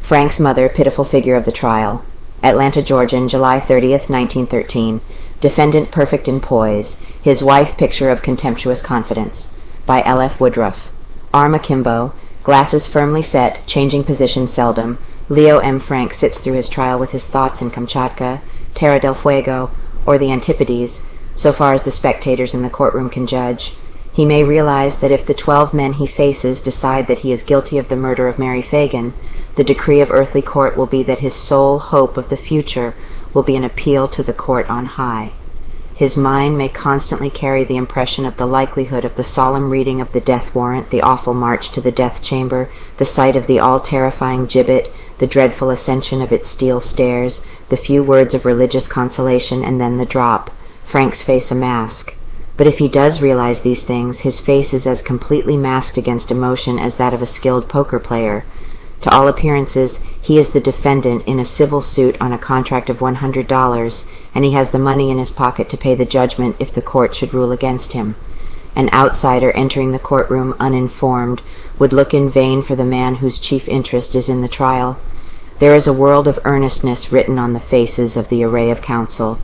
Frank's mother, pitiful figure of the trial. Atlanta, Georgian, July 30th, 1913. Defendant perfect in poise. His wife picture of contemptuous confidence. By L.F. Woodruff. Arm akimbo. Glasses firmly set, changing position seldom. Leo M. Frank sits through his trial with his thoughts in Kamchatka, Terra del Fuego, or the Antipodes, so far as the spectators in the courtroom can judge. He may realize that if the 12 men he faces decide that he is guilty of the murder of Mary Phagan, the decree of earthly court will be that his sole hope of the future will be an appeal to the court on high. His mind may constantly carry the impression of the likelihood of the solemn reading of the death warrant, the awful march to the death chamber, the sight of the all-terrifying gibbet, the dreadful ascension of its steel stairs, the few words of religious consolation, and then the drop, Frank's face a mask. But if he does realize these things, his face is as completely masked against emotion as that of a skilled poker player. To all appearances, he is the defendant in a civil suit on a contract of $100, and he has the money in his pocket to pay the judgment if the court should rule against him. An outsider entering the courtroom uninformed would look in vain for the man whose chief interest is in the trial. There is a world of earnestness written on the faces of the array of counsel.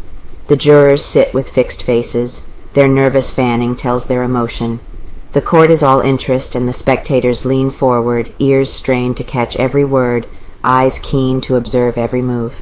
The jurors sit with fixed faces. Their nervous fanning tells their emotion. The court is all interest, and the spectators lean forward, ears strained to catch every word, eyes keen to observe every move.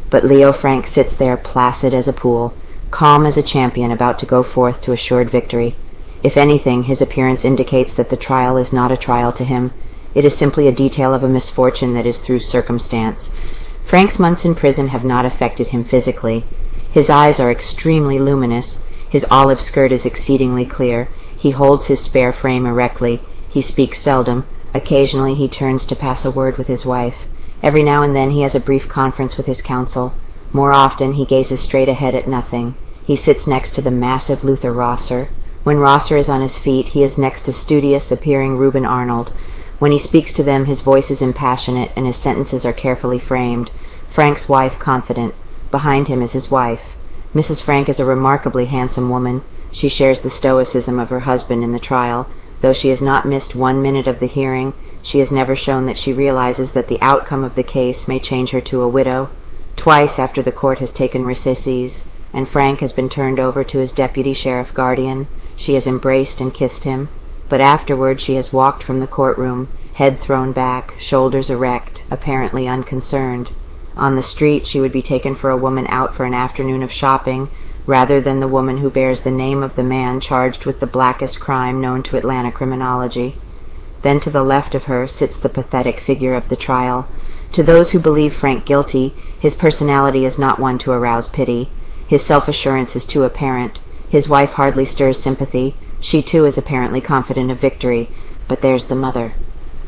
But Leo Frank sits there placid as a pool, calm as a champion about to go forth to assured victory. If anything, his appearance indicates that the trial is not a trial to him. It is simply a detail of a misfortune that is through circumstance. Frank's months in prison have not affected him physically. His eyes are extremely luminous. His olive skirt is exceedingly clear. He holds his spare frame erectly. He speaks seldom. Occasionally he turns to pass a word with his wife. Every now and then he has a brief conference with his counsel. More often he gazes straight ahead at nothing. He sits next to the massive Luther Rosser. When Rosser is on his feet, he is next to studious-appearing Reuben Arnold. When he speaks to them, his voice is impassionate and his sentences are carefully framed. Frank's wife confident. Behind him is his wife. Mrs. Frank is a remarkably handsome woman. She shares the stoicism of her husband in the trial. Though she has not missed 1 minute of the hearing, she has never shown that she realizes that the outcome of the case may change her to a widow. Twice after the court has taken recesses, and Frank has been turned over to his deputy sheriff guardian, she has embraced and kissed him. But afterward she has walked from the courtroom, head thrown back, shoulders erect, apparently unconcerned. On the street she would be taken for a woman out for an afternoon of shopping, rather than the woman who bears the name of the man charged with the blackest crime known to Atlanta criminology. Then to the left of her sits the pathetic figure of the trial. To those who believe Frank guilty, his personality is not one to arouse pity. His self-assurance is too apparent. His wife hardly stirs sympathy. She too is apparently confident of victory. But there's the mother.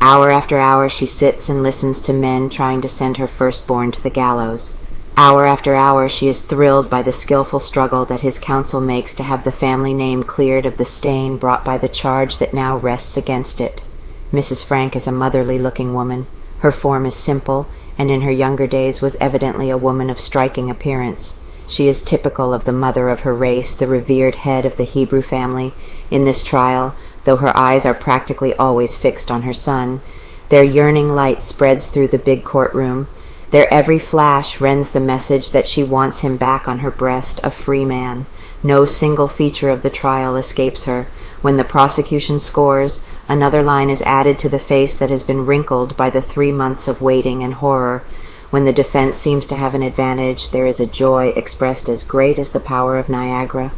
Hour after hour she sits and listens to men trying to send her firstborn to the gallows. Hour after hour she is thrilled by the skillful struggle that his counsel makes to have the family name cleared of the stain brought by the charge that now rests against it. Mrs. Frank is a motherly-looking woman. Her form is simple, and in her younger days was evidently a woman of striking appearance. She is typical of the mother of her race, the revered head of the Hebrew family. In this trial, though her eyes are practically always fixed on her son, their yearning light spreads through the big courtroom. Their every flash rends the message that she wants him back on her breast, a free man. No single feature of the trial escapes her. When the prosecution scores, another line is added to the face that has been wrinkled by the 3 months of waiting and horror. When the defense seems to have an advantage, there is a joy expressed as great as the power of Niagara.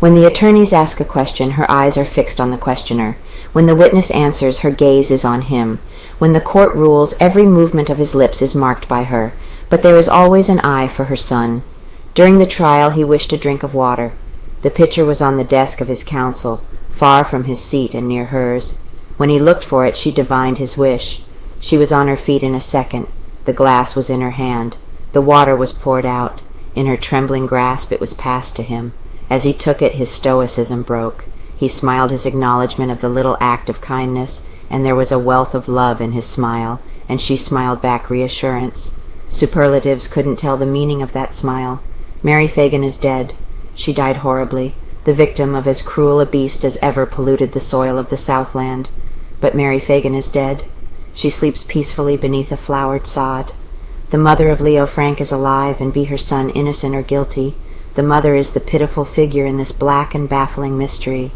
When the attorneys ask a question, her eyes are fixed on the questioner. When the witness answers, her gaze is on him. When the court rules, every movement of his lips is marked by her, but there is always an eye for her son. During the trial he wished a drink of water. The pitcher was on the desk of his counsel, far from his seat and near hers. When he looked for it, she divined his wish. She was on her feet in a second. The glass was in her hand. The water was poured out. In her trembling grasp it was passed to him. As he took it, his stoicism broke. He smiled his acknowledgment of the little act of kindness, and there was a wealth of love in his smile, and she smiled back reassurance. Superlatives couldn't tell the meaning of that smile. Mary Phagan is dead. She died horribly, the victim of as cruel a beast as ever polluted the soil of the Southland. But Mary Phagan is dead. She sleeps peacefully beneath a flowered sod. The mother of Leo Frank is alive, and be her son innocent or guilty, the mother is the pitiful figure in this black and baffling mystery.